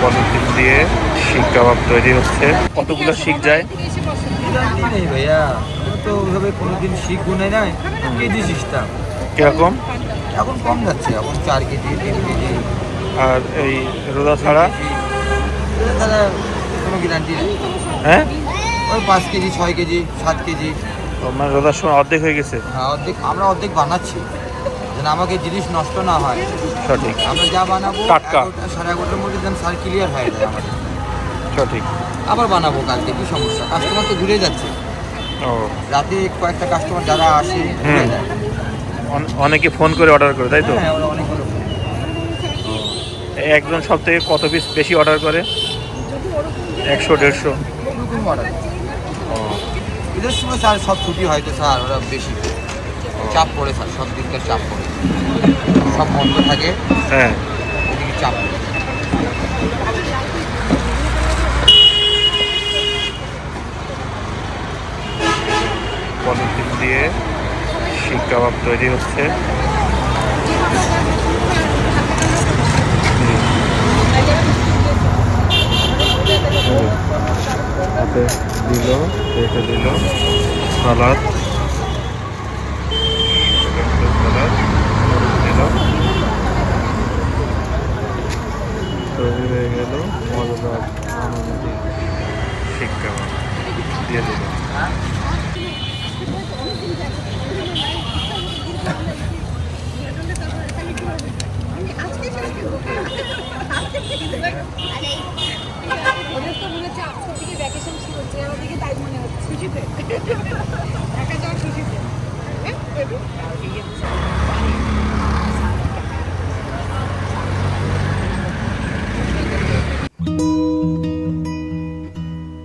Polythene দিয়ে শিক কাবাব তৈরি হচ্ছে। কতগুলো শিক যায়? নেই ভাইয়া, তো ওইভাবে কোনোদিন শিখ গুনে নাই, কেজি সিস্টেম। কিরকম? এখন কম যাচ্ছে, এখন 4 কেজি 3 কেজি। আর এই রোদা ছাড়া? তাহলে কোনো গ্যারান্টি নেই। হ্যাঁ, ওই 5 কেজি 6 কেজি 7 কেজি। ও মানে রোদার সময় অর্ধেক হয়ে গেছে। হ্যাঁ, অর্ধেক আমরা অর্ধেক বানাচ্ছি, যেন আমাকে জিনিস নষ্ট না হয়। সঠিক, আমরা যা বানাবো টাটকা। 11টা 11:30-11:30 মধ্যে যেন সার ক্লিয়ার হয়ে যায় আমাদের। সঠিক। আবার বানাবো কালকে, কি সমস্যা? কাস্টমার তো ঘুরে যাচ্ছে, ও রাতে কয়েকটা কাস্টমার যারা আসে ঘুরে যায়। অনেকে ফোন করে অর্ডার করে, তাই তো? হ্যাঁ, ওরা অনেকগুলো একজন সব থেকে কত পিস বেশি অর্ডার করে? 100-150? ওরকম অর্ডার। ঈদের সময় স্যার সব ছুটি হয় তো স্যার, ওরা বেশি চাপ পড়ে স্যার, সব দিককার চাপ পড়ে, সব বন্ধ থাকে, হ্যাঁ। ওদিকে চাপ পড়ে। পলিথিন দিয়ে শিক কাবাব তৈরি হচ্ছে। হাতে দিল, রেখে দিল সালাদ, সালাদ দিল, তৈরি হয়ে গেল মজাদার আনন্দিত শিক কাবাব দিয়ে দিল। ওদের তো মনে হচ্ছে আজকের থেকে ভ্যাকেশন ছিল, যে আমাদেরকে তাই মনে হচ্ছে খুশিতে একা যাওয়ার খুশিতে।